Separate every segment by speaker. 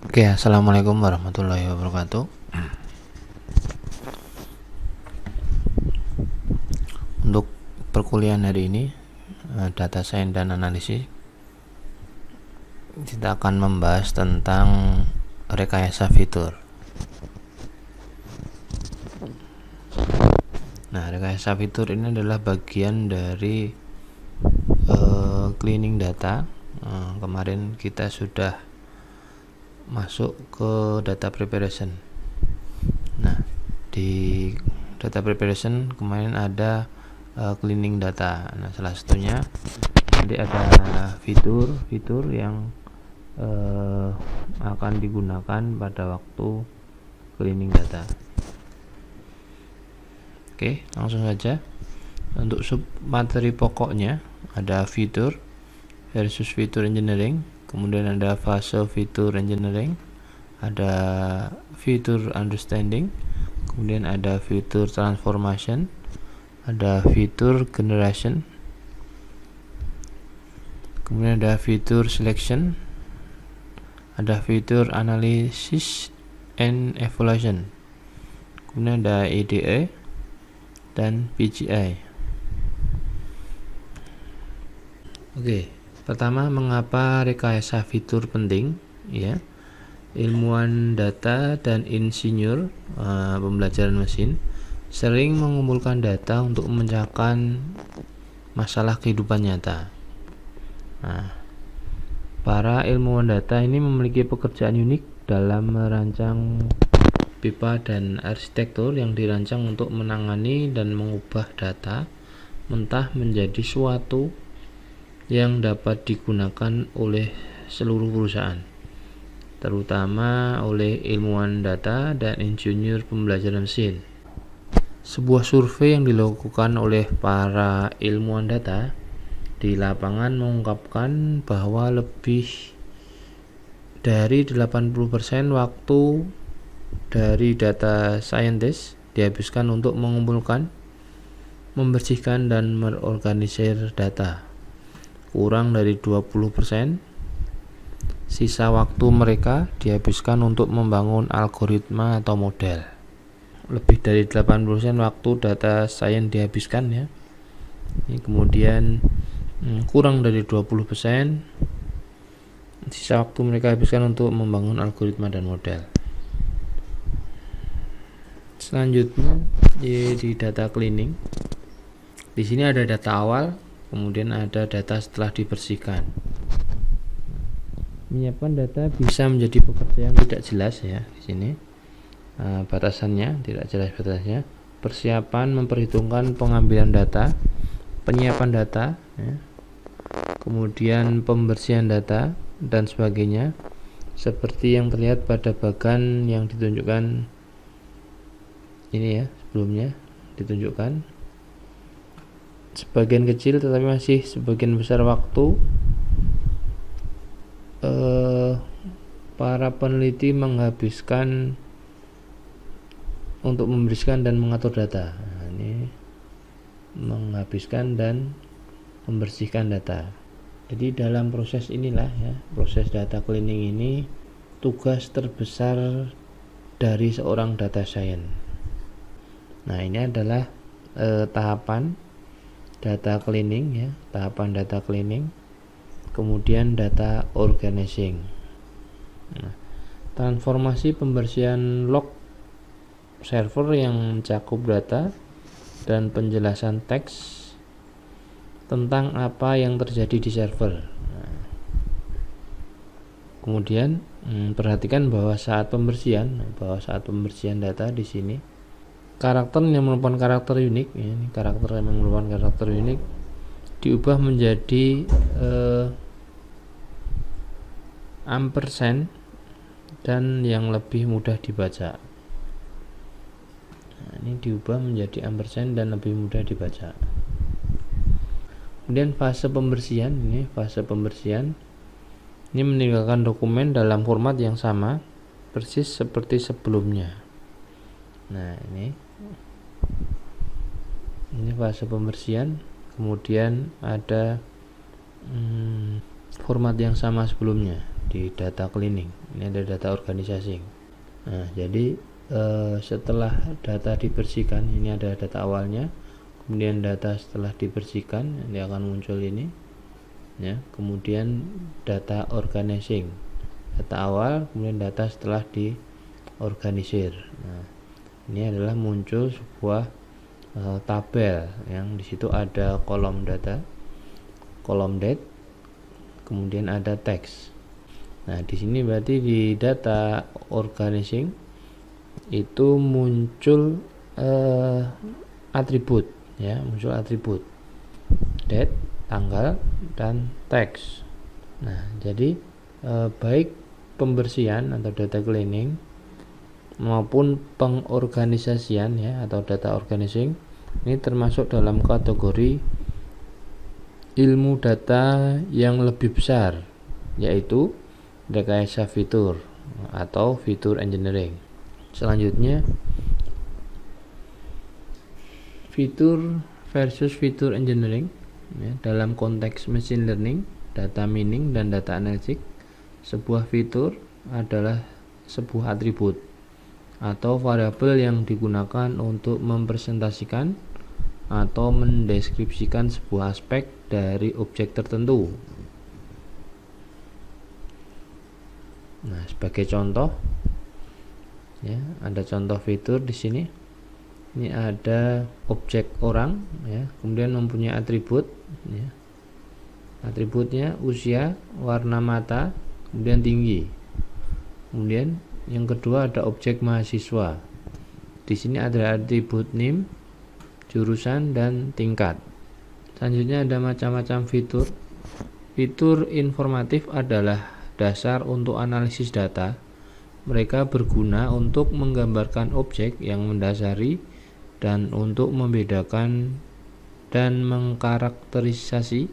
Speaker 1: Oke, assalamualaikum warahmatullahi wabarakatuh. Untuk perkuliahan hari ini, data science dan analisis, kita akan membahas tentang rekayasa fitur. Nah, rekayasa fitur ini adalah bagian dari cleaning data. Kemarin kita sudah masuk ke data preparation. Nah, di data preparation kemarin ada cleaning data. Nah, salah satunya nanti ada fitur yang akan digunakan pada waktu cleaning data. Oke, langsung saja. Untuk sub materi pokoknya ada fitur versus fitur engineering, kemudian ada fase fitur engineering, ada fitur understanding, kemudian ada fitur transformation, ada fitur generation, kemudian ada fitur selection, ada fitur analysis and evaluation, kemudian ada EDA dan PGI. Oke, pertama, mengapa rekayasa fitur penting? Ya, ilmuwan data dan insinyur pembelajaran mesin sering mengumpulkan data untuk memecahkan masalah kehidupan nyata. Nah, para ilmuwan data ini memiliki pekerjaan unik dalam merancang pipa dan arsitektur yang dirancang untuk menangani dan mengubah data mentah menjadi suatu yang dapat digunakan oleh seluruh perusahaan, terutama oleh ilmuwan data dan insinyur pembelajaran mesin. Sebuah survei yang dilakukan oleh para ilmuwan data di lapangan mengungkapkan bahwa lebih dari 80% waktu dari data scientist dihabiskan untuk mengumpulkan, membersihkan, dan mengorganisir data. Kurang dari 20% sisa waktu mereka dihabiskan untuk membangun algoritma atau model. Lebih dari 80% waktu data science dihabiskan, ya. Kemudian kurang dari 20% sisa waktu mereka habiskan untuk membangun algoritma dan model. Selanjutnya di data cleaning. Di sini ada data awal, kemudian ada data setelah dibersihkan. Menyiapkan data bisa menjadi pekerjaan yang tidak jelas, ya. Di sini batasannya tidak jelas batasnya. Persiapan memperhitungkan pengambilan data, penyiapan data, ya. Kemudian pembersihan data dan sebagainya, seperti yang terlihat pada bagan yang ditunjukkan ini, ya, sebelumnya ditunjukkan. Sebagian kecil tetapi masih sebagian besar waktu para peneliti menghabiskan untuk membersihkan dan mengatur data. Nah, ini menghabiskan dan membersihkan data. Jadi dalam proses inilah, ya, proses data cleaning ini tugas terbesar dari seorang data science. Nah, ini adalah tahapan data cleaning, ya, tahapan data cleaning, kemudian data organizing. Nah, transformasi pembersihan log server yang mencakup data dan penjelasan teks tentang apa yang terjadi di server. Nah, kemudian perhatikan bahwa saat pembersihan data di sini, karakter yang merupakan karakter unik, ya, ini karakter yang merupakan karakter unik diubah menjadi ampersand dan yang lebih mudah dibaca. Nah, ini diubah menjadi ampersand dan lebih mudah dibaca. Kemudian fase pembersihan ini meninggalkan dokumen dalam format yang sama persis seperti sebelumnya. Nah, ini fase pembersihan. Kemudian ada format yang sama sebelumnya di data cleaning. Ini ada data organisasi. Nah, jadi setelah data dibersihkan, ini ada data awalnya, kemudian data setelah dibersihkan ini akan muncul ini ya, kemudian data organizing, data awal, kemudian data setelah diorganisir. Nah, ini adalah muncul sebuah tabel yang disitu ada kolom data, kolom date, kemudian ada teks. Nah, di sini berarti di data organizing itu muncul atribut ya, muncul atribut date, tanggal, dan teks. Nah, jadi baik pembersihan atau data cleaning maupun pengorganisasian ya atau data organizing ini termasuk dalam kategori ilmu data yang lebih besar, yaitu rekayasa fitur atau fitur engineering. Selanjutnya, fitur versus fitur engineering ya, dalam konteks machine learning, data mining, dan data analitik. Sebuah fitur adalah sebuah atribut atau variabel yang digunakan untuk mempresentasikan atau mendeskripsikan sebuah aspek dari objek tertentu. Nah, sebagai contoh ya, ada contoh fitur di sini. Ini ada objek orang ya, kemudian mempunyai atribut ya. Atributnya usia, warna mata, kemudian tinggi. Kemudian yang kedua ada objek mahasiswa. Di sini ada atribut name, jurusan, dan tingkat. Selanjutnya ada macam-macam fitur. Fitur informatif adalah dasar untuk analisis data. Mereka berguna untuk menggambarkan objek yang mendasari dan untuk membedakan dan mengkarakterisasi.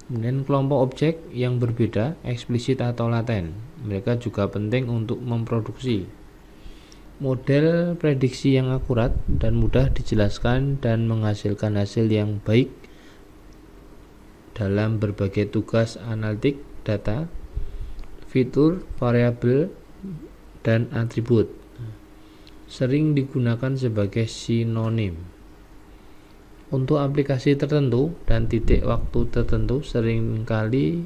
Speaker 1: Kemudian kelompok objek yang berbeda, eksplisit atau laten. Mereka juga penting untuk memproduksi model prediksi yang akurat dan mudah dijelaskan dan menghasilkan hasil yang baik dalam berbagai tugas analitik data. Fitur, variabel, dan atribut sering digunakan sebagai sinonim untuk aplikasi tertentu dan titik waktu tertentu, seringkali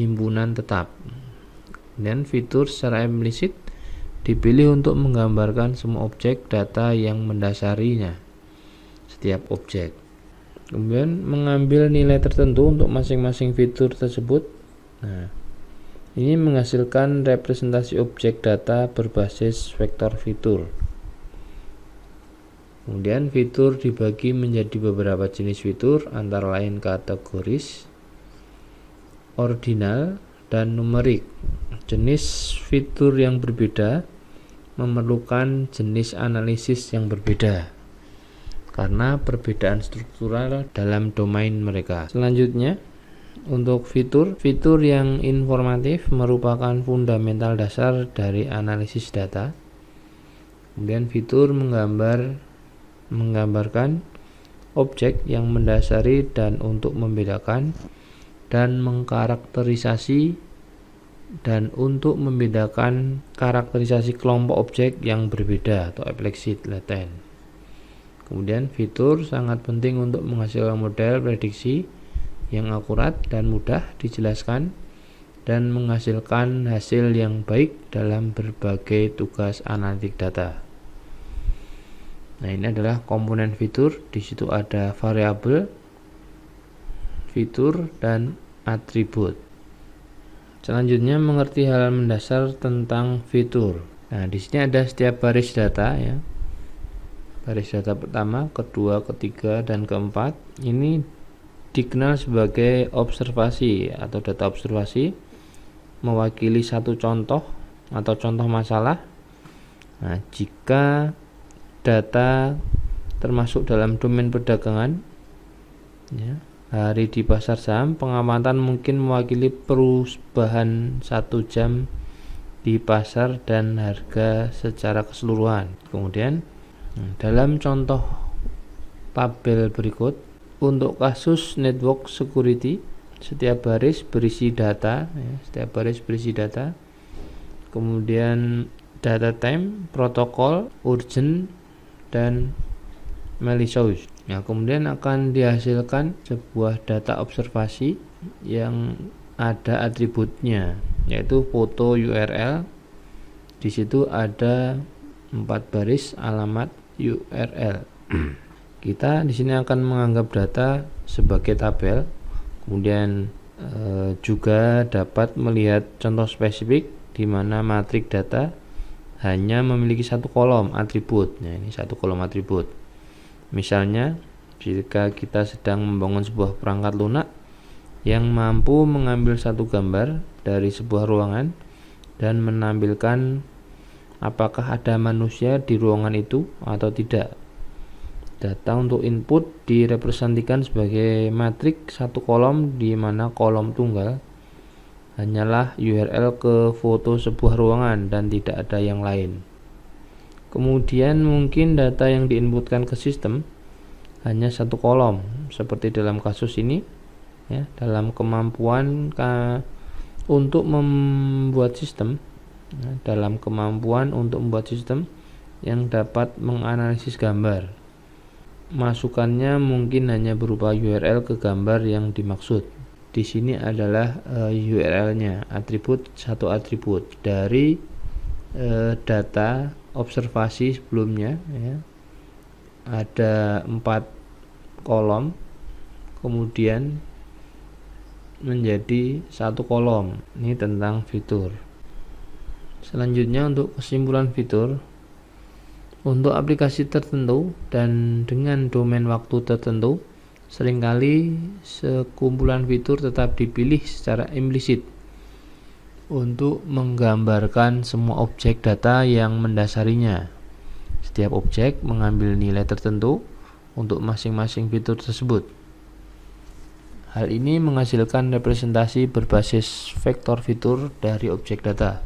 Speaker 1: himpunan tetap. Dan fitur secara implisit dipilih untuk menggambarkan semua objek data yang mendasarinya, setiap objek. Kemudian mengambil nilai tertentu untuk masing-masing fitur tersebut. Nah, ini menghasilkan representasi objek data berbasis vektor fitur. Kemudian fitur dibagi menjadi beberapa jenis fitur, antara lain kategoris, ordinal, dan numerik. Jenis fitur yang berbeda memerlukan jenis analisis yang berbeda karena perbedaan struktural dalam domain mereka. Selanjutnya, untuk fitur yang informatif merupakan fundamental dasar dari analisis data. Kemudian fitur menggambarkan objek yang mendasari dan untuk membedakan dan mengkarakterisasi dan untuk membedakan karakterisasi kelompok objek yang berbeda atau explicit laten. Kemudian fitur sangat penting untuk menghasilkan model prediksi yang akurat dan mudah dijelaskan dan menghasilkan hasil yang baik dalam berbagai tugas analitik data. Nah, ini adalah komponen fitur. Di situ ada variabel, fitur, dan atribut. Selanjutnya mengerti hal mendasar tentang fitur. Nah, di sini ada setiap baris data ya. Baris data pertama, kedua, ketiga, dan keempat. Ini dikenal sebagai observasi atau data observasi, mewakili satu contoh atau contoh masalah. Nah, jika data termasuk dalam domain perdagangan ya, hari di pasar saham, pengamatan mungkin mewakili perubahan 1 jam di pasar dan harga secara keseluruhan. Kemudian dalam contoh tabel berikut, untuk kasus network security, setiap baris berisi data ya, setiap baris berisi data. Kemudian data time, protokol, urgent, dan malicious. Nah, kemudian akan dihasilkan sebuah data observasi yang ada atributnya, yaitu foto URL. Di situ ada 4 baris alamat URL. Kita di sini akan menganggap data sebagai tabel. Kemudian juga dapat melihat contoh spesifik di mana matrik data hanya memiliki satu kolom atribut. Nah, ini satu kolom atribut. Misalnya, jika kita sedang membangun sebuah perangkat lunak yang mampu mengambil satu gambar dari sebuah ruangan dan menampilkan apakah ada manusia di ruangan itu atau tidak. Data untuk input direpresentasikan sebagai matrik satu kolom, di mana kolom tunggal hanyalah URL ke foto sebuah ruangan dan tidak ada yang lain. Kemudian mungkin data yang diinputkan ke sistem hanya satu kolom, seperti dalam kasus ini ya, dalam kemampuan untuk membuat sistem yang dapat menganalisis gambar. Masukannya mungkin hanya berupa URL ke gambar yang dimaksud. Di sini adalah URL-nya, satu atribut dari data observasi sebelumnya ya. Ada 4 kolom, kemudian menjadi satu kolom. Ini tentang fitur. Selanjutnya untuk kesimpulan fitur, untuk aplikasi tertentu dan dengan domain waktu tertentu, seringkali sekumpulan fitur tetap dipilih secara implisit untuk menggambarkan semua objek data yang mendasarinya. Setiap objek mengambil nilai tertentu untuk masing-masing fitur tersebut. Hal ini menghasilkan representasi berbasis vektor fitur dari objek data.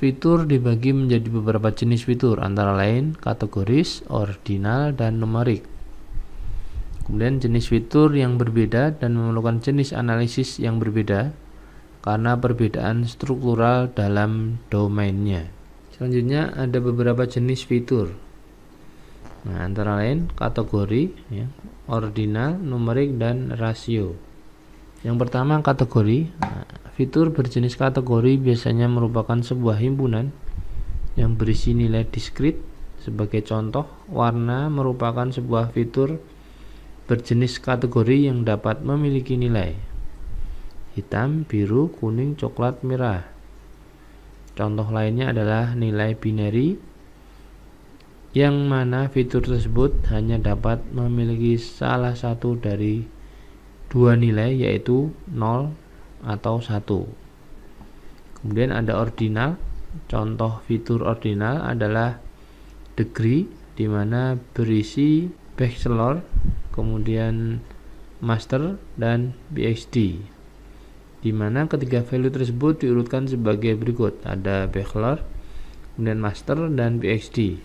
Speaker 1: Fitur dibagi menjadi beberapa jenis fitur, antara lain kategoris, ordinal, dan numerik. Kemudian jenis fitur yang berbeda dan memerlukan jenis analisis yang berbeda karena perbedaan struktural dalam domainnya. Selanjutnya ada beberapa jenis fitur. Nah, antara lain kategori, ya, ordinal, numerik, dan rasio. Yang pertama kategori. Nah, fitur berjenis kategori biasanya merupakan sebuah himpunan yang berisi nilai diskrit. Sebagai contoh, warna merupakan sebuah fitur berjenis kategori yang dapat memiliki nilai hitam, biru, kuning, coklat, merah. Contoh lainnya adalah nilai binary, yang mana fitur tersebut hanya dapat memiliki salah satu dari 2 nilai, yaitu 0 atau 1. Kemudian ada ordinal. Contoh fitur ordinal adalah degree, di mana berisi bachelor, kemudian master, dan PhD, di mana ketiga value tersebut diurutkan sebagai berikut. Ada bachelor, kemudian master, dan PhD.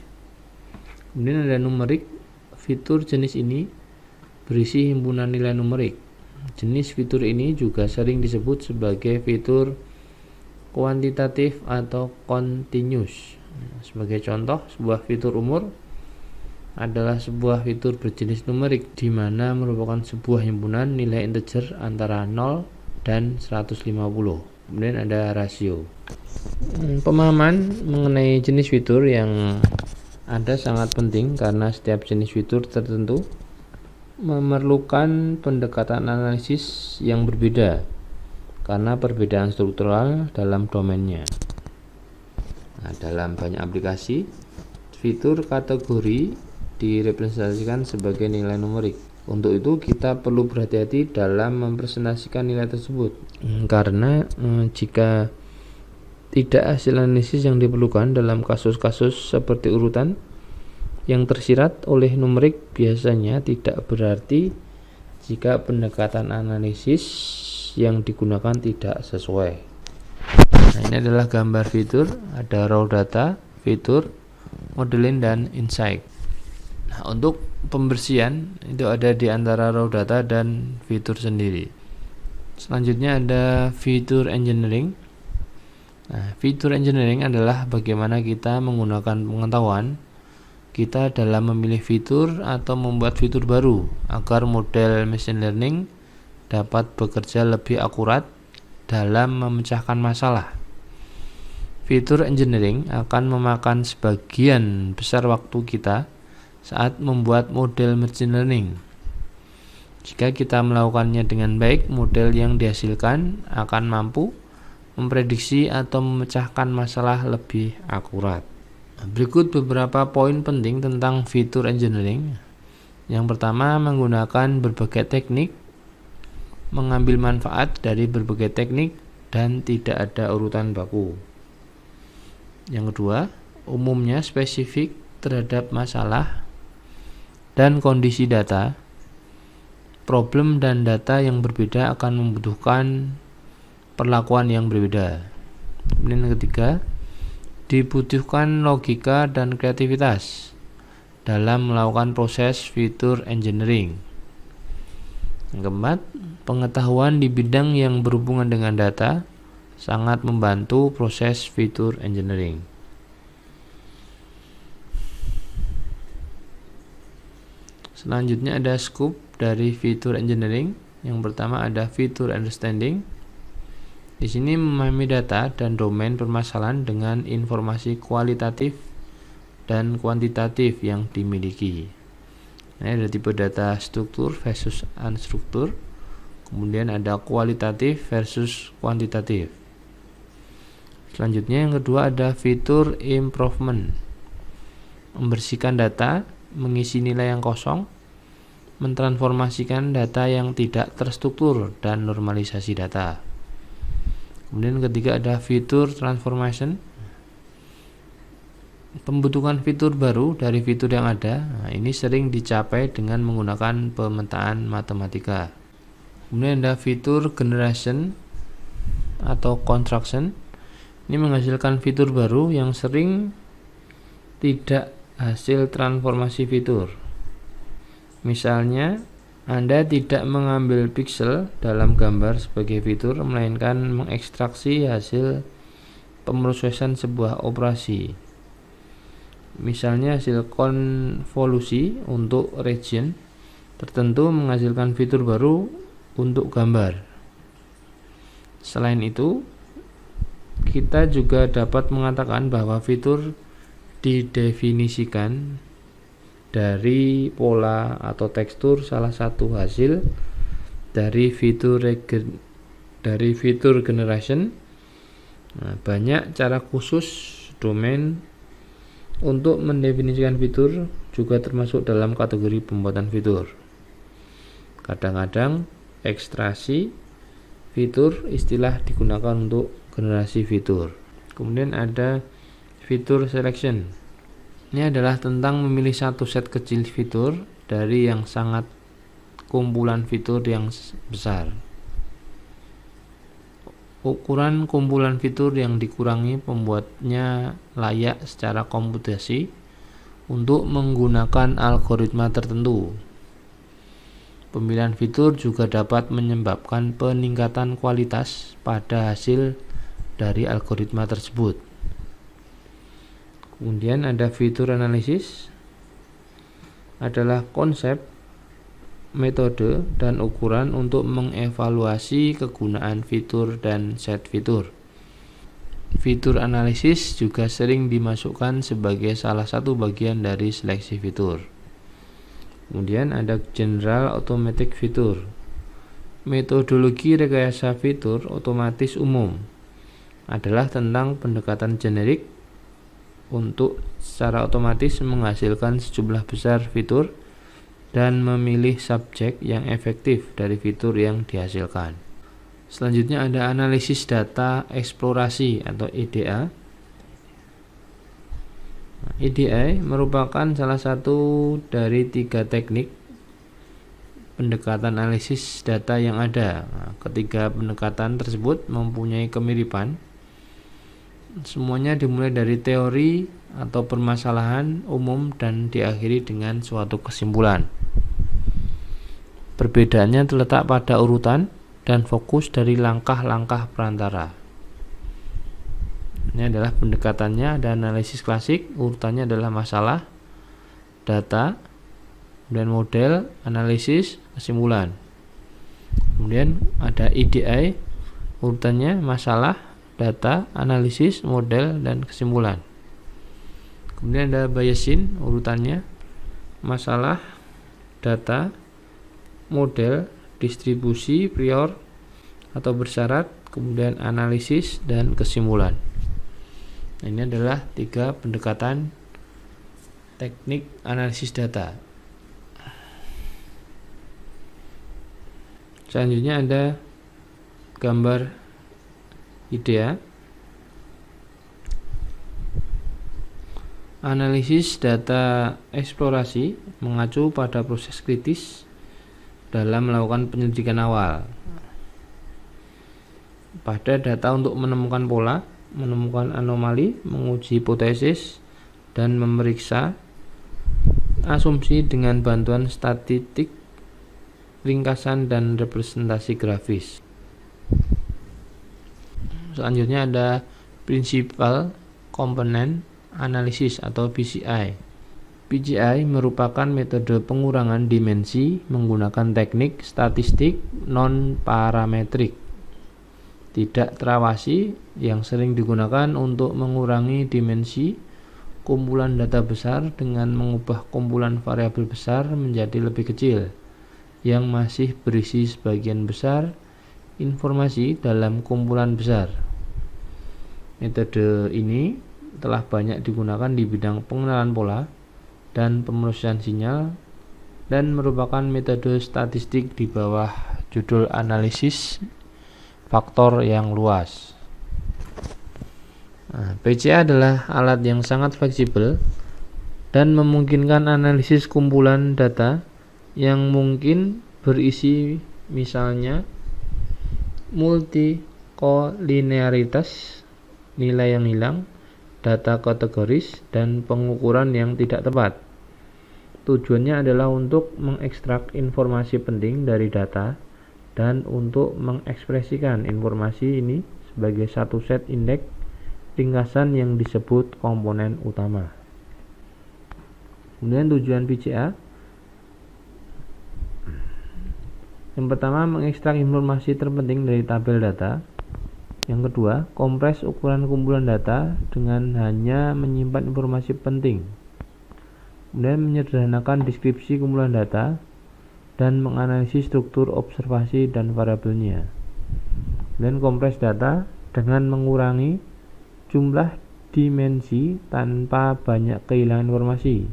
Speaker 1: Kemudian ada numerik. Fitur jenis ini berisi himpunan nilai numerik. Jenis fitur ini juga sering disebut sebagai fitur kuantitatif atau continuous. Sebagai contoh, sebuah fitur umur adalah sebuah fitur berjenis numerik, di mana merupakan sebuah himpunan nilai integer antara 0 dan 150. Kemudian ada rasio. Pemahaman mengenai jenis fitur yang ada sangat penting karena setiap jenis fitur tertentu memerlukan pendekatan analisis yang berbeda karena perbedaan struktural dalam domainnya. Nah, dalam banyak aplikasi, fitur kategori direpresentasikan sebagai nilai numerik. Untuk itu kita perlu berhati-hati dalam mempresentasikan nilai tersebut, karena jika tidak hasil analisis yang diperlukan dalam kasus-kasus seperti urutan yang tersirat oleh numerik, biasanya tidak berarti jika pendekatan analisis yang digunakan tidak sesuai. Nah, ini adalah gambar fitur, ada raw data, fitur, modeling, dan insight. Nah, untuk pembersihan itu ada di antara raw data dan fitur sendiri. Selanjutnya ada fitur engineering. Nah, fitur engineering adalah bagaimana kita menggunakan pengetahuan kita dalam memilih fitur atau membuat fitur baru agar model machine learning dapat bekerja lebih akurat dalam memecahkan masalah. Fitur engineering akan memakan sebagian besar waktu kita saat membuat model machine learning. Jika kita melakukannya dengan baik, model yang dihasilkan akan mampu memprediksi atau memecahkan masalah lebih akurat. Berikut beberapa poin penting tentang fitur engineering. Yang pertama, menggunakan berbagai teknik, mengambil manfaat dari berbagai teknik dan tidak ada urutan baku. Yang kedua, umumnya spesifik terhadap masalah dan kondisi data. Problem dan data yang berbeda akan membutuhkan perlakuan yang berbeda. Kemudian yang ketiga, dibutuhkan logika dan kreativitas dalam melakukan proses fitur engineering. Yang keempat, pengetahuan di bidang yang berhubungan dengan data sangat membantu proses fitur engineering. Selanjutnya ada scope dari fitur engineering. Yang pertama ada fitur understanding. Di sini memahami data dan domain permasalahan dengan informasi kualitatif dan kuantitatif yang dimiliki. Nah, ada tipe data struktur versus unstruktur. Kemudian ada kualitatif versus kuantitatif. Selanjutnya yang kedua ada fitur improvement. Membersihkan data, mengisi nilai yang kosong, mentransformasikan data yang tidak terstruktur dan normalisasi data. Kemudian ketiga ada fitur transformation. Pembentukan fitur baru dari fitur yang ada. Nah, ini sering dicapai dengan menggunakan pemetaan matematika. Kemudian ada fitur generation atau construction. Ini menghasilkan fitur baru yang sering tidak hasil transformasi fitur. Misalnya, Anda tidak mengambil pixel dalam gambar sebagai fitur, melainkan mengekstraksi hasil pemrosesan sebuah operasi. Misalnya hasil konvolusi untuk region tertentu menghasilkan fitur baru untuk gambar. Selain itu, kita juga dapat mengatakan bahwa fitur didefinisikan dari pola atau tekstur salah satu hasil dari fitur generation. Nah, banyak cara khusus domain untuk mendefinisikan fitur juga termasuk dalam kategori pembuatan fitur. Kadang-kadang ekstraksi fitur istilah digunakan untuk generasi fitur. Kemudian ada fitur selection. Ini adalah tentang memilih satu set kecil fitur dari yang sangat kumpulan fitur yang besar. Ukuran kumpulan fitur yang dikurangi pembuatnya layak secara komputasi untuk menggunakan algoritma tertentu. Pemilihan fitur juga dapat menyebabkan peningkatan kualitas pada hasil dari algoritma tersebut. Kemudian ada fitur analisis, adalah konsep, metode, dan ukuran untuk mengevaluasi kegunaan fitur dan set fitur. Fitur analisis juga sering dimasukkan sebagai salah satu bagian dari seleksi fitur. Kemudian ada General Automatic Feature. Metodologi rekayasa fitur otomatis umum adalah tentang pendekatan generik untuk secara otomatis menghasilkan sejumlah besar fitur dan memilih subjek yang efektif dari fitur yang dihasilkan. Selanjutnya ada analisis data eksplorasi atau EDA. EDA merupakan salah satu dari 3 teknik pendekatan analisis data yang ada. Ketiga pendekatan tersebut mempunyai kemiripan. Semuanya dimulai dari teori atau permasalahan umum dan diakhiri dengan suatu kesimpulan. Perbedaannya terletak pada urutan dan fokus dari langkah-langkah perantara. Ini adalah pendekatannya, ada analisis klasik, urutannya adalah masalah, data, kemudian model, analisis, kesimpulan. Kemudian ada EDI, urutannya masalah, data, analisis, model, dan kesimpulan. Kemudian ada Bayesian, urutannya masalah, data, model, distribusi prior atau bersyarat, kemudian analisis dan kesimpulan. Ini adalah 3 pendekatan teknik analisis data. Selanjutnya ada gambar IDEA. Analisis data eksplorasi mengacu pada proses kritis dalam melakukan penyelidikan awal pada data untuk menemukan pola, menemukan anomali, menguji hipotesis, dan memeriksa asumsi dengan bantuan statistik, ringkasan, dan representasi grafis. Selanjutnya ada Principal Component Analysis atau PCI. PCI merupakan metode pengurangan dimensi menggunakan teknik statistik non-parametrik tidak terawasi yang sering digunakan untuk mengurangi dimensi kumpulan data besar dengan mengubah kumpulan variabel besar menjadi lebih kecil yang masih berisi sebagian besar informasi dalam kumpulan besar. Metode ini telah banyak digunakan di bidang pengenalan pola dan pemrosesan sinyal dan merupakan metode statistik di bawah judul analisis faktor yang luas. PCA adalah alat yang sangat fleksibel dan memungkinkan analisis kumpulan data yang mungkin berisi misalnya multikolinearitas, nilai yang hilang, data kategoris, dan pengukuran yang tidak tepat. Tujuannya adalah untuk mengekstrak informasi penting dari data dan untuk mengekspresikan informasi ini sebagai satu set indeks ringkasan yang disebut komponen utama. Kemudian tujuan PCA yang pertama, mengekstrak informasi terpenting dari tabel data. Yang kedua, kompres ukuran kumpulan data dengan hanya menyimpan informasi penting. Kemudian menyederhanakan deskripsi kumpulan data dan menganalisis struktur observasi dan variabelnya. Kemudian kompres data dengan mengurangi jumlah dimensi tanpa banyak kehilangan informasi.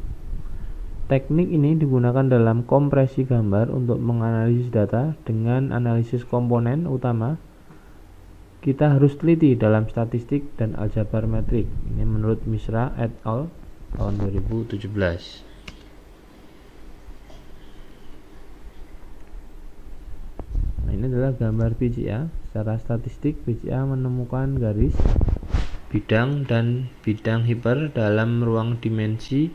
Speaker 1: Teknik ini digunakan dalam kompresi gambar untuk menganalisis data dengan analisis komponen utama. Kita harus teliti dalam statistik dan aljabar metrik. Ini menurut Mishra et al. Tahun 2017. Nah, ini adalah gambar PCA. Secara statistik, PCA menemukan garis, bidang, dan bidang hiper dalam ruang dimensi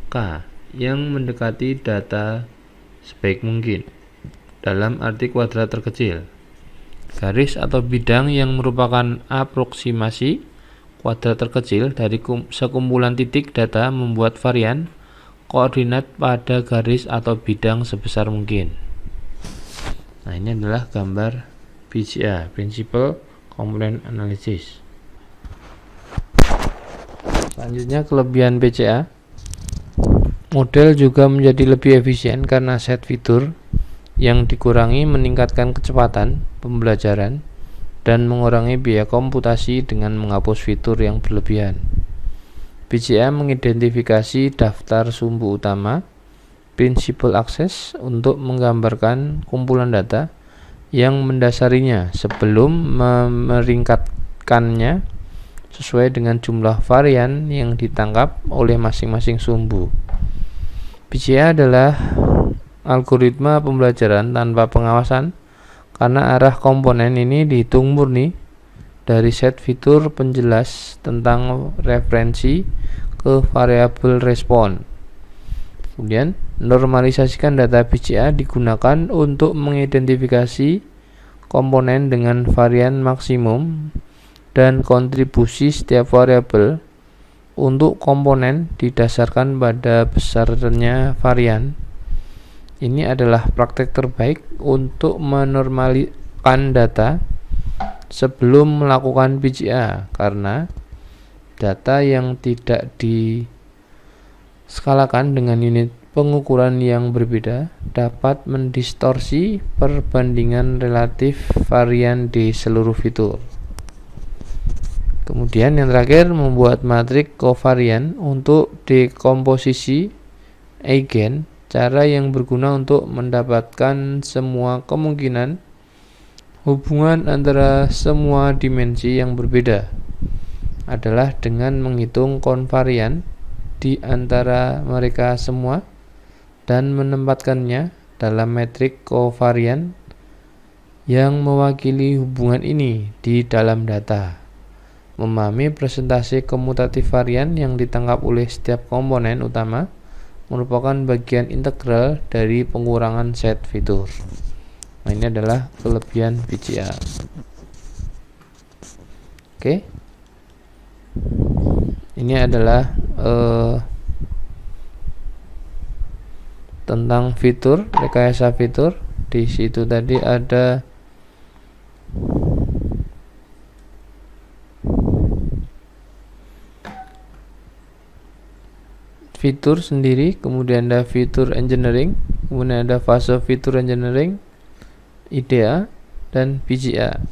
Speaker 1: K yang mendekati data sebaik mungkin dalam arti kuadrat terkecil. Garis atau bidang yang merupakan aproksimasi kuadrat terkecil dari sekumpulan titik data membuat varian koordinat pada garis atau bidang sebesar mungkin. Nah, ini adalah gambar PCA, Principal Component Analysis. Selanjutnya, kelebihan PCA. Model juga menjadi lebih efisien karena set fitur yang dikurangi meningkatkan kecepatan pembelajaran dan mengurangi biaya komputasi dengan menghapus fitur yang berlebihan. PCA mengidentifikasi daftar sumbu utama Principal Access untuk menggambarkan kumpulan data yang mendasarinya sebelum meringkatkannya sesuai dengan jumlah varian yang ditangkap oleh masing-masing sumbu. PCA adalah algoritma pembelajaran tanpa pengawasan karena arah komponen ini dihitung murni dari set fitur penjelas tentang referensi ke variabel respon. Kemudian normalisasikan data BCA digunakan untuk mengidentifikasi komponen dengan varian maksimum dan kontribusi setiap variabel untuk komponen didasarkan pada besarnya varian. Ini adalah praktek terbaik untuk menormalkan data sebelum melakukan BCA, karena data yang tidak diskalakan dengan unit pengukuran yang berbeda dapat mendistorsi perbandingan relatif varian di seluruh fitur. Kemudian yang terakhir, membuat matriks kovarian untuk dekomposisi eigen, cara yang berguna untuk mendapatkan semua kemungkinan hubungan antara semua dimensi yang berbeda adalah dengan menghitung konvarian di antara mereka semua dan menempatkannya dalam metrik kovarian yang mewakili hubungan ini di dalam data. Memahami presentasi komutatif varian yang ditangkap oleh setiap komponen utama merupakan bagian integral dari pengurangan set fitur. Nah, ini adalah kelebihan BCA. Oke. Ini adalah tentang fitur, rekayasa fitur. Di situ tadi ada fitur sendiri, kemudian ada fitur engineering, kemudian ada fase fitur engineering, IDEA, dan BCA.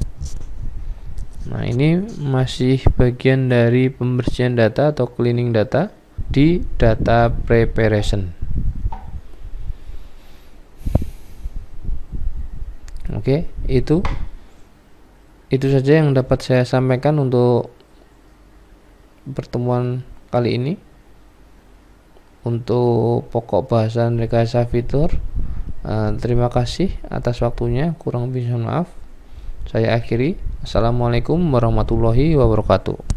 Speaker 1: Nah, ini masih bagian dari pembersihan data atau cleaning data di data preparation. Oke, itu saja yang dapat saya sampaikan untuk pertemuan kali ini. Untuk pokok bahasan rekayasa fitur, terima kasih atas waktunya. Kurang lebih mohon maaf. Saya akhiri. Assalamualaikum warahmatullahi wabarakatuh.